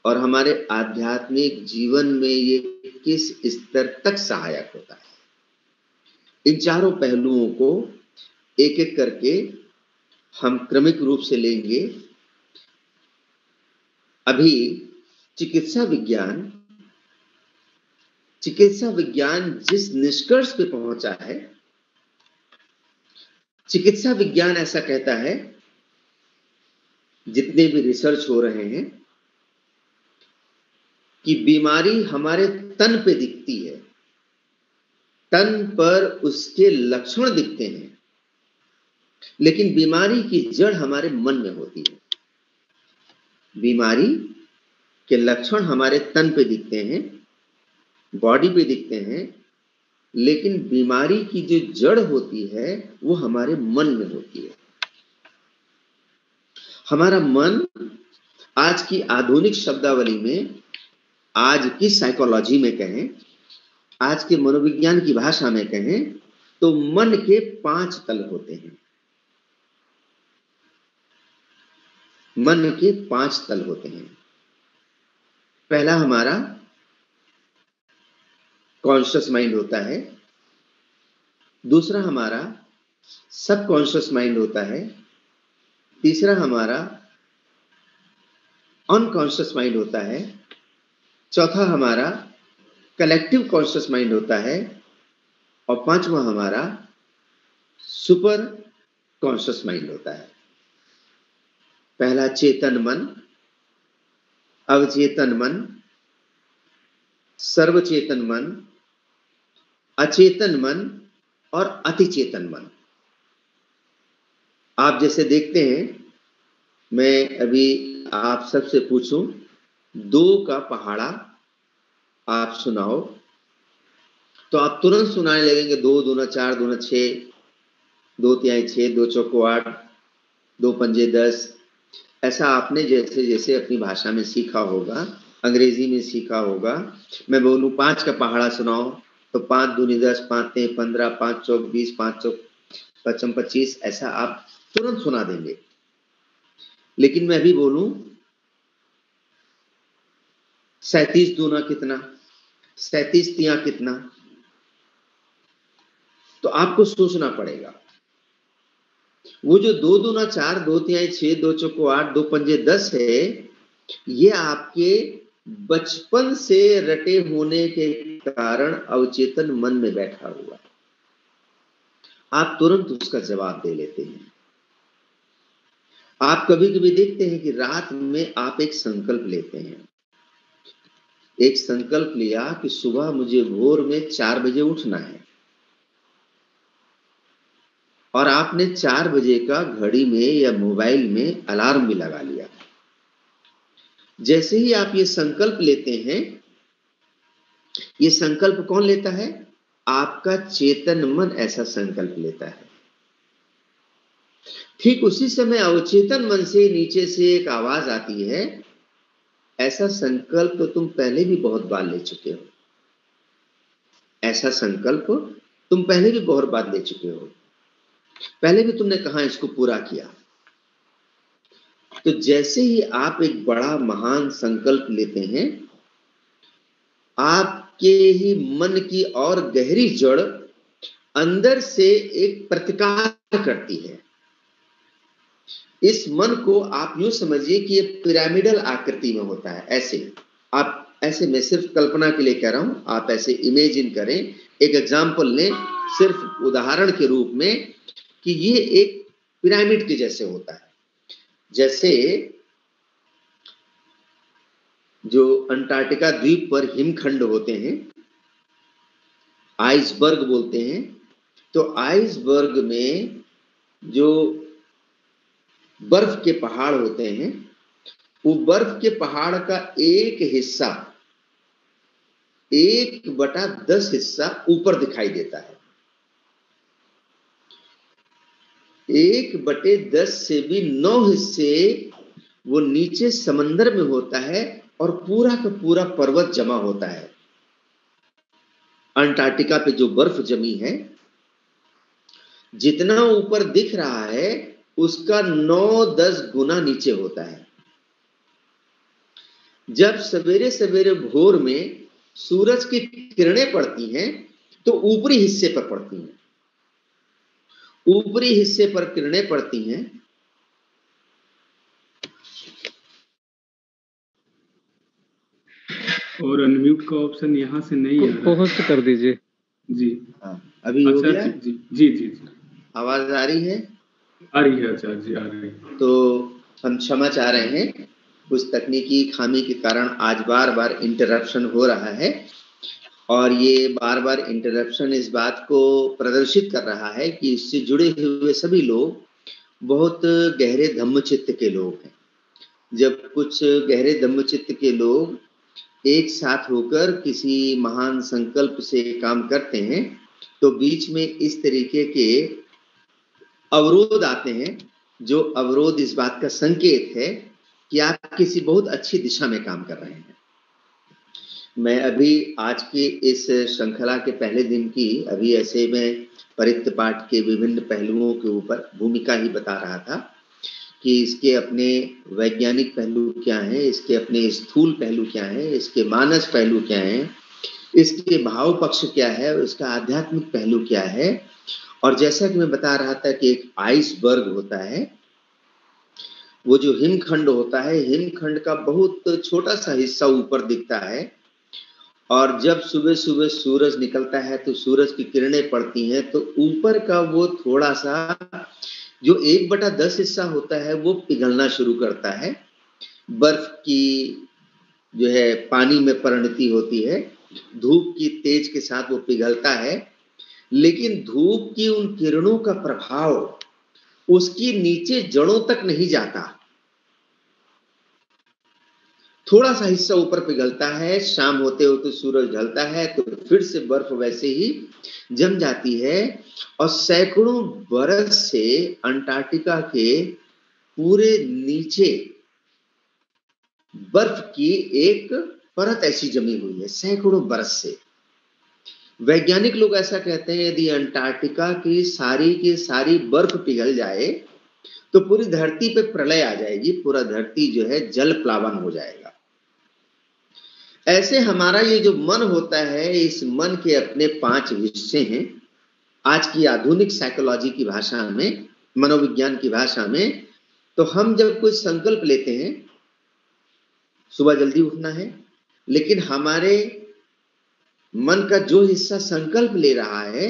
और हमारे आध्यात्मिक जीवन में ये किस स्तर तक सहायक होता है। इन चारों पहलुओं को एक एक करके हम क्रमिक रूप से लेंगे। अभी चिकित्सा विज्ञान जिस निष्कर्ष पे पहुंचा है, चिकित्सा विज्ञान ऐसा कहता है, जितने भी रिसर्च हो रहे हैं, कि बीमारी हमारे तन पे दिखती है, तन पर उसके लक्षण दिखते हैं, लेकिन बीमारी की जड़ हमारे मन में होती है। बीमारी के लक्षण हमारे तन पे दिखते हैं, बॉडी पे दिखते हैं, लेकिन बीमारी की जो जड़ होती है वो हमारे मन में होती है। हमारा मन आज की आधुनिक शब्दावली में, आज की साइकोलॉजी में कहें, आज के मनोविज्ञान की भाषा में कहें तो मन के 5 तल होते हैं। मन के 5 तल होते हैं। पहला हमारा कॉन्शियस माइंड होता है, दूसरा हमारा सबकॉन्शियस माइंड होता है, तीसरा हमारा अनकॉन्शियस माइंड होता है, चौथा हमारा कलेक्टिव कॉन्शियस माइंड होता है और पांचवा हमारा सुपर कॉन्शियस माइंड होता है। पहला चेतन मन, अवचेतन मन, सर्वचेतन मन, अचेतन मन और अतिचेतन मन। आप जैसे देखते हैं, मैं अभी आप सबसे पूछूं 2 का पहाड़ा आप सुनाओ, तो आप तुरंत सुनाने लगेंगे 2 दूना 4 दूना 6, 2 तिहाई 6, 2 चौको 8, 2 पंजे 10, ऐसा आपने जैसे जैसे अपनी भाषा में सीखा होगा, अंग्रेजी में सीखा होगा। मैं बोलूं 5 का पहाड़ा सुनाओ तो 5 दूनी 10, 5 तें 15, 5 चौक 20, 5 चौक 25, ऐसा आप तुरंत सुना देंगे। लेकिन मैं भी बोलूं 37 दूना कितना, 37 तिया कितना, तो आपको सोचना पड़ेगा। वो जो 2 दूना 4, 2 तिहाई 6, 2 चौको 8, 2 पंजे 10 है, ये आपके बचपन से रटे होने के कारण अवचेतन मन में बैठा हुआ है। आप तुरंत उसका जवाब दे लेते हैं। आप कभी-कभी देखते हैं कि रात में आप एक संकल्प लेते हैं। एक संकल्प लिया कि सुबह मुझे भोर में 4 बजे उठना है, और आपने 4 बजे का घड़ी में या मोबाइल में अलार्म भी लगा लिया। जैसे ही आप ये संकल्प लेते हैं, ये संकल्प कौन लेता है? आपका चेतन मन ऐसा संकल्प लेता है। ठीक उसी समय अवचेतन मन से नीचे से एक आवाज आती है, ऐसा संकल्प तो तुम पहले भी बहुत बार ले चुके हो, ऐसा संकल्प तुम पहले भी बहुत बार ले चुके हो, पहले भी तुमने कहा इसको पूरा किया। तो जैसे ही आप एक बड़ा महान संकल्प लेते हैं, आपके ही मन की और गहरी जड़ अंदर से एक प्रतिकार करती है। इस मन को आप यूं समझिए कि ये पिरामिडल आकृति में होता है। ऐसे आप ऐसे, मैं सिर्फ कल्पना के लिए कह रहा हूं, आप ऐसे इमेजिन करें, एक एग्जाम्पल लें सिर्फ उदाहरण के रूप में, कि ये एक पिरामिड के जैसे होता है। जैसे जो अंटार्कटिका द्वीप पर हिमखंड होते हैं, आइसबर्ग बोलते हैं, तो आइसबर्ग में जो बर्फ के पहाड़ होते हैं, वो बर्फ के पहाड़ का एक हिस्सा 1/10 हिस्सा ऊपर दिखाई देता है। 1/10 से भी 9 हिस्से वो नीचे समंदर में होता है, और पूरा का पूरा पर्वत जमा होता है। अंटार्कटिका पे जो बर्फ जमी है, जितना ऊपर दिख रहा है उसका 9-10 गुना नीचे होता है। जब सवेरे सवेरे भोर में सूरज की किरणें पड़ती हैं तो ऊपरी हिस्से पर पड़ती हैं, ऊपरी हिस्से पर किरणें पड़ती हैं, और अनम्यूट का ऑप्शन यहाँ से नहीं आ रहा है। होस्ट कर दीजिए जी हाँ, अभी हो गया। जी जी जी जी, आवाज आ रही है? आ रही है आचार्य जी, आ रही है। तो हम क्षमा चाह रहे हैं, कुछ तकनीकी खामी के कारण आज बार बार इंटरप्शन हो रहा है, और ये बार बार इंटरप्शन इस बात को प्रदर्शित कर रहा है कि इससे जुड़े हुए सभी लोग बहुत गहरे धम्मचित्त के लोग हैं। जब कुछ गहरे धम्मचित्त के लोग एक साथ होकर किसी महान संकल्प से काम करते हैं, तो बीच में इस तरीके के अवरोध आते हैं, जो अवरोध इस बात का संकेत है कि आप किसी बहुत अच्छी दिशा में काम कर रहे हैं। मैं अभी आज की इस श्रृंखला के पहले दिन की अभी ऐसे में परित्य पाठ के विभिन्न पहलुओं के ऊपर भूमिका ही बता रहा था कि इसके अपने वैज्ञानिक पहलू क्या हैं, इसके अपने स्थूल पहलू क्या हैं, इसके मानस पहलू क्या हैं, इसके भाव पक्ष क्या है, इसका आध्यात्मिक पहलू क्या है। और जैसा कि मैं बता रहा था कि एक आइसबर्ग होता है, वो जो हिमखंड होता है, हिमखंड का बहुत छोटा सा हिस्सा ऊपर दिखता है, और जब सुबह सुबह सूरज निकलता है तो सूरज की किरणें पड़ती हैं, तो ऊपर का वो थोड़ा सा जो 1/10 हिस्सा होता है वो पिघलना शुरू करता है। बर्फ की जो है पानी में परिणति होती है, धूप की तेज के साथ वो पिघलता है, लेकिन धूप की उन किरणों का प्रभाव उसकी नीचे जड़ों तक नहीं जाता। थोड़ा सा हिस्सा ऊपर पिघलता है, शाम होते होते सूरज ढलता है तो फिर से बर्फ वैसे ही जम जाती है और सैकड़ों बरस से अंटार्कटिका के पूरे नीचे बर्फ की एक परत ऐसी जमी हुई है सैकड़ों बरस से। वैज्ञानिक लोग ऐसा कहते हैं यदि अंटार्कटिका की सारी बर्फ पिघल जाए तो पूरी धरती पे प्रलय आ जाएगी, पूरा धरती जो है जल प्लावन हो जाएगा। ऐसे हमारा ये जो मन होता है, इस मन के अपने 5 हिस्से हैं। आज की आधुनिक साइकोलॉजी की भाषा में, मनोविज्ञान की भाषा में, तो हम जब कोई संकल्प लेते हैं, सुबह जल्दी उठना है, लेकिन हमारे मन का जो हिस्सा संकल्प ले रहा है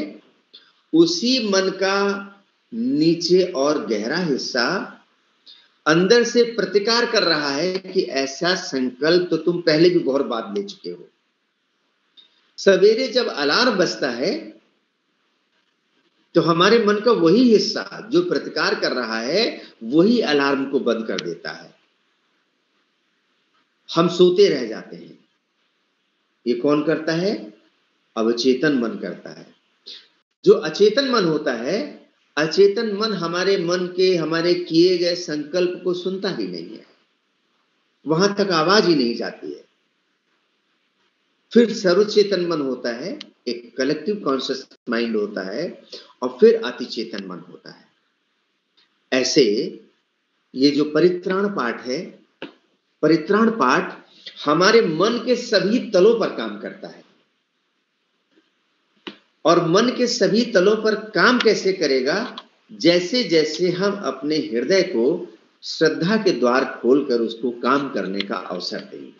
उसी मन का नीचे और गहरा हिस्सा अंदर से प्रतिकार कर रहा है कि ऐसा संकल्प तो तुम पहले भी बहुत बार ले चुके हो। सवेरे जब अलार्म बजता है तो हमारे मन का वही हिस्सा जो प्रतिकार कर रहा है वही अलार्म को बंद कर देता है, हम सोते रह जाते हैं। ये कौन करता है? अवचेतन मन करता है। जो अचेतन मन होता है, अचेतन मन हमारे मन के, हमारे किए गए संकल्प को सुनता ही नहीं है, वहां तक आवाज ही नहीं जाती है। फिर सर्वचेतन मन होता है, एक कलेक्टिव कॉन्शियस माइंड होता है, और फिर अतिचेतन मन होता है। ऐसे ये जो परित्राण पाठ है, परित्राण पाठ हमारे मन के सभी तलों पर काम करता है। और मन के सभी तलों पर काम कैसे करेगा? जैसे जैसे हम अपने हृदय को श्रद्धा के द्वार खोलकर उसको काम करने का अवसर देंगे।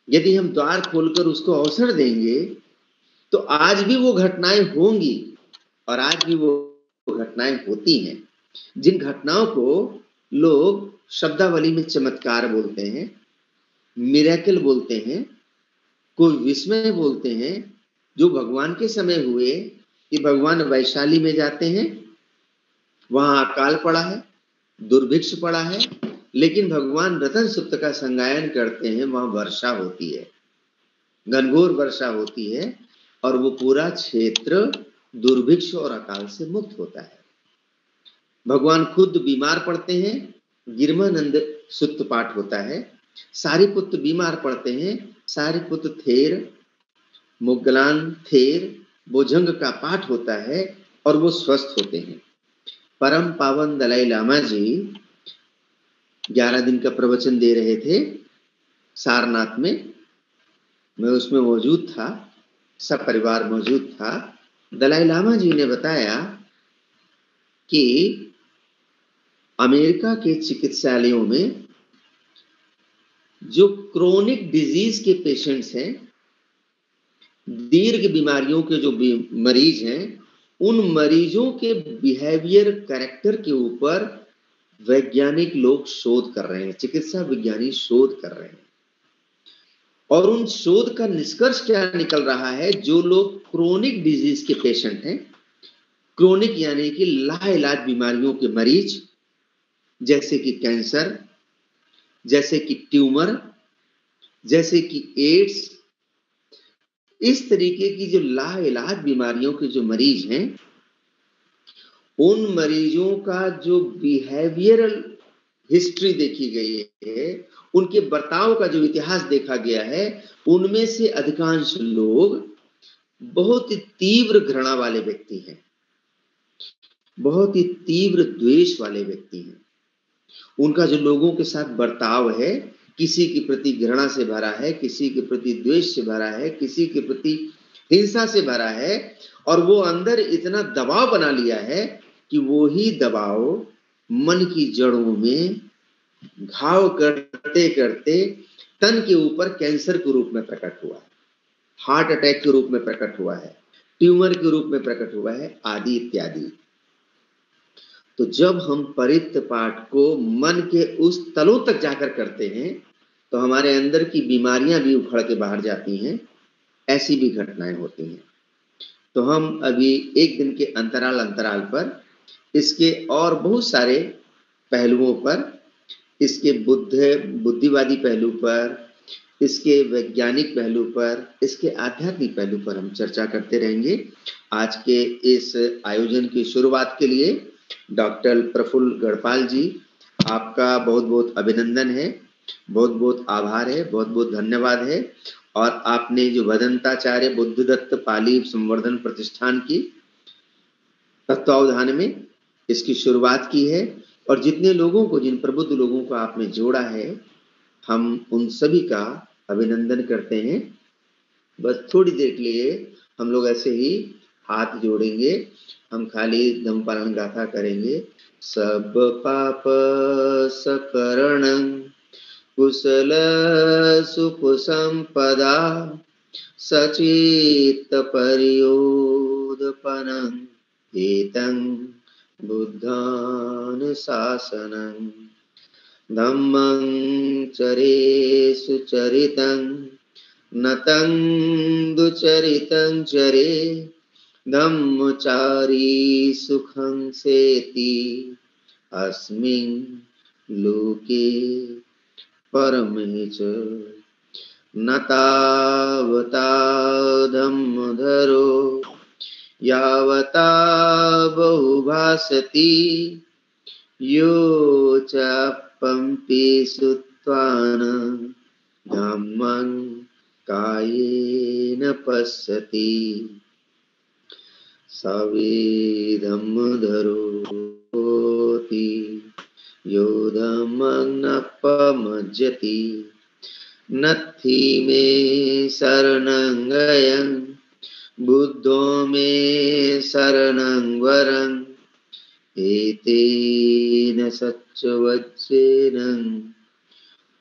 यदि हम द्वार खोलकर उसको अवसर देंगे तो आज भी वो घटनाएं होंगी, और आज भी वो घटनाएं होती हैं, जिन घटनाओं को लोग शब्दावली में चमत्कार बोलते हैं, मिरेकल बोलते हैं, कोई विस्मय बोलते हैं, जो भगवान के समय हुए कि भगवान वैशाली में जाते हैं, वहां अकाल पड़ा है, दुर्भिक्ष पड़ा है, लेकिन भगवान रतन सुक्त का संगायन करते हैं, वहां वर्षा होती है, घनघोर वर्षा होती है, और वो पूरा क्षेत्र दुर्भिक्ष और अकाल से मुक्त होता है। भगवान खुद बीमार पड़ते हैं, गिरमानंद सुक्त पाठ होता है। सारिपुत्र बीमार पड़ते हैं, सारिपुत्र थेर, मुगलान थेर, बोझंग का पाठ होता है और वो स्वस्थ होते हैं। परम पावन दलाई लामा जी 11 दिन का प्रवचन दे रहे थे सारनाथ में, मैं उसमें मौजूद था, सब परिवार मौजूद था। दलाई लामा जी ने बताया कि अमेरिका के चिकित्सालयों में जो क्रोनिक डिजीज के पेशेंट्स हैं, दीर्घ बीमारियों के जो मरीज हैं, उन मरीजों के बिहेवियर, कैरेक्टर के ऊपर वैज्ञानिक लोग शोध कर रहे हैं, चिकित्सा विज्ञानी शोध कर रहे हैं। और उन शोध का निष्कर्ष क्या निकल रहा है? जो लोग क्रोनिक डिजीज के पेशेंट हैं, क्रोनिक यानी कि लाइलाज बीमारियों के मरीज, जैसे कि कैंसर, जैसे कि ट्यूमर, जैसे कि एड्स, इस तरीके की जो लाइलाज बीमारियों के जो मरीज हैं, उन मरीजों का जो बिहेवियरल हिस्ट्री देखी गई है, उनके बर्ताव का जो इतिहास देखा गया है, उनमें से अधिकांश लोग बहुत ही तीव्र घृणा वाले व्यक्ति हैं, बहुत ही तीव्र द्वेष वाले व्यक्ति हैं। उनका जो लोगों के साथ बर्ताव है, किसी के प्रति घृणा से भरा है, किसी के प्रति द्वेष से भरा है, किसी के प्रति हिंसा से भरा है, और वो अंदर इतना दबाव बना लिया है कि वो ही दबाव मन की जड़ों में घाव करते करते तन के ऊपर कैंसर के रूप में प्रकट हुआ है, हार्ट अटैक के रूप में प्रकट हुआ है, ट्यूमर के रूप में प्रकट हुआ है, आदि इत्यादि। तो जब हम परित्र पाठ को मन के उस तलों तक जाकर करते हैं तो हमारे अंदर की बीमारियां भी उखड़ के बाहर जाती हैं, ऐसी भी घटनाएं होती हैं। तो हम अभी एक दिन के अंतराल पर इसके और बहुत सारे पहलुओं पर इसके बुद्धिवादी पहलू पर, इसके वैज्ञानिक पहलू पर, इसके आध्यात्मिक पहलू पर हम चर्चा करते रहेंगे। आज के इस आयोजन की शुरुआत के लिए डॉक्टर प्रफुल्ल गढ़पाल जी, आपका बहुत बहुत अभिनंदन है, बहुत बहुत आभार है, बहुत बहुत धन्यवाद है। और आपने जो भदंताचार्य बुद्धदत्त पाली संवर्धन प्रतिष्ठान की तत्वावधान में इसकी शुरुआत की है, और जितने लोगों को, जिन प्रबुद्ध लोगों को आपने जोड़ा है, हम उन सभी का अभिनंदन करते हैं। बस थोड़ी देर के लिए हम लोग ऐसे ही हाथ जोड़ेंगे, हम खाली धम्मपालन गाथा करेंगे। सब पाप सकरणं कुशल सुख संपदा सचित्त परियोदपनं एतं बुद्धान शासनं धम्मं चरे सुचरितं नतं दुचरितं चरे धम्मचारी सुखं सेति अस्मिन् लोके परमे च न तावता धम्मधरो यावता बहुभासति यो चाप्यम्पि श्रुत्वान् धम्मं कायेन पश्यति सवे धम्मधरो होति यो धम्मं न पमज्जति नत्थि मे शरणं गयं बुद्धो मे शरणं वरं एतेन सच्चवच्चेन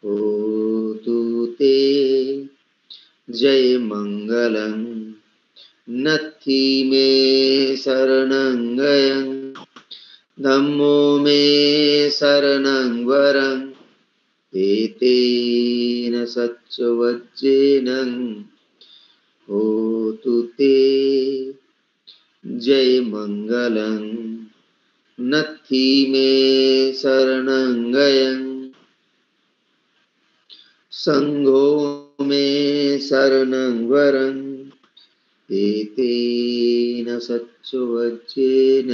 होतु ते जय मंगलं नत्थि मे शरणं गयं धम्मो मे शरणं वरं एतेन सच्चवच्चेन होतु ते जय मंगलं नत्थि मे शरणं गयं संघो मे शरणं वरं एतेन सच्चवच्चेन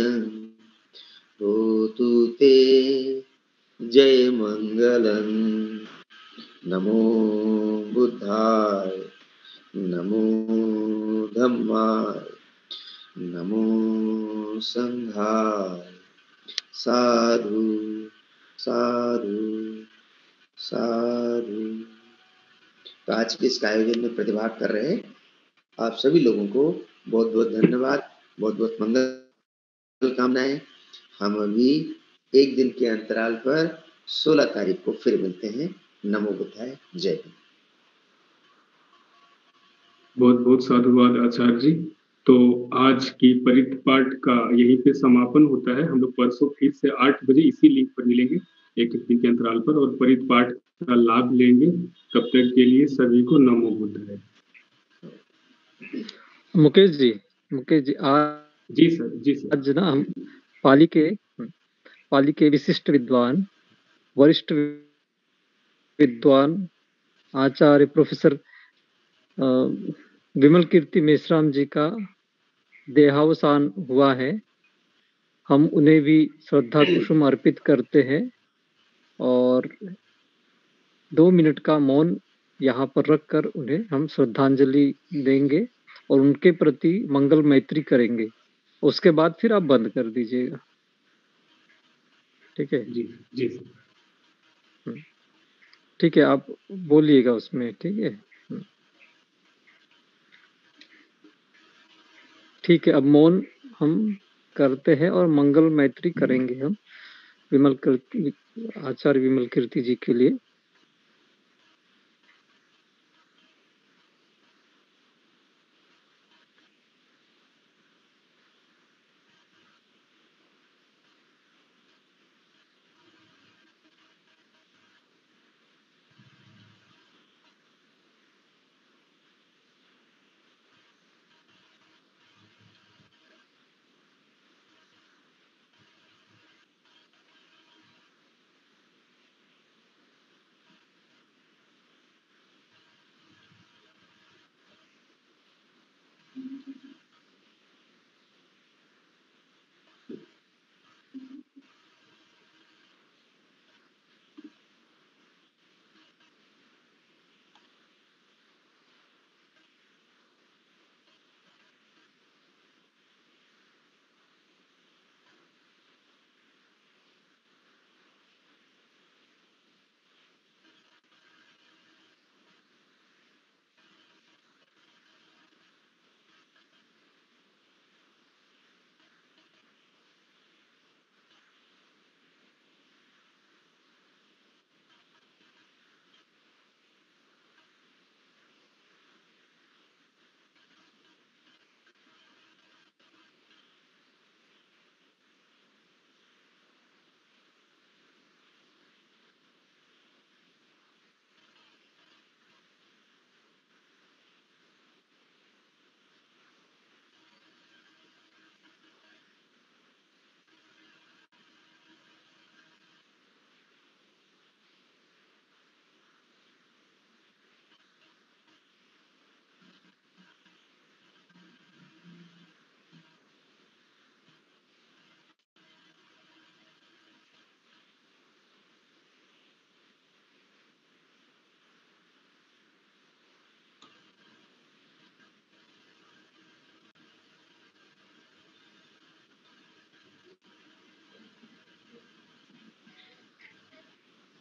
होतु ते जय मंगलं नमो बुद्धाय नमो धम्माय नमो संघाय साधु साधु साधु। तो आज के इस आयोजन में प्रतिभाग कर रहे आप सभी लोगों को बहुत बहुत धन्यवाद, बहुत बहुत मंगल कामनाएं। हम अभी एक दिन के अंतराल पर 16 तारीख को फिर मिलते हैं। नमो बुद्धाय, जय हिंद। बहुत बहुत साधुवाद आचार्य जी। तो आज की परित पाठ का यहीं पे समापन होता है। हम लोग परसों फिर से 8 बजे इसी लिंक पर मिलेंगे, एक दिन के अंतराल पर, और परित पाठ का लाभ लेंगे। तब तक के लिए सभी को नमो बुद्धाय। मुकेश जी आज जी सर आज ना हम पाली के विशिष्ट विद्वान, वरिष्ठ विद्वान आचार्य प्रोफेसर विमल कीर्ति मेश्राम जी का देहावसान हुआ है। हम उन्हें भी श्रद्धा कुसुम अर्पित करते हैं और 2 मिनट का मौन यहाँ पर रखकर उन्हें हम श्रद्धांजलि देंगे और उनके प्रति मंगल मैत्री करेंगे। उसके बाद फिर आप बंद कर दीजिएगा, ठीक है? जी ठीक है, आप बोलिएगा उसमें, ठीक है? ठीक है, अब मौन हम करते हैं और मंगल मैत्री करेंगे हम आचार्य विमल कीर्ति जी के लिए।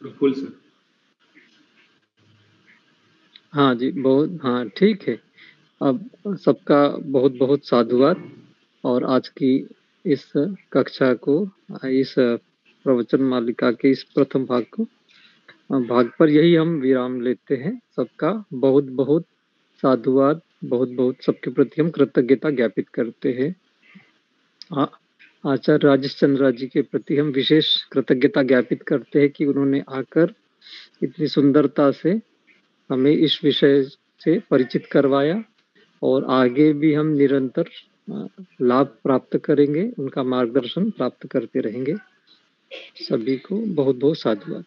प्रफुल्ल सर। हाँ जी, बहुत हाँ ठीक है। अब सबका बहुत बहुत साधुवाद। और आज की इस कक्षा को, इस प्रवचन मालिका के इस प्रथम भाग पर यही हम विराम लेते हैं। सबका बहुत बहुत साधुवाद। बहुत बहुत सबके प्रति हम कृतज्ञता ज्ञापित करते हैं। आचार्य राजेश चंद्रा जी के प्रति हम विशेष कृतज्ञता ज्ञापित करते हैं कि उन्होंने आकर इतनी सुंदरता से हमें इस विषय से परिचित करवाया, और आगे भी हम निरंतर लाभ प्राप्त करेंगे, उनका मार्गदर्शन प्राप्त करते रहेंगे। सभी को बहुत बहुत साधुवाद।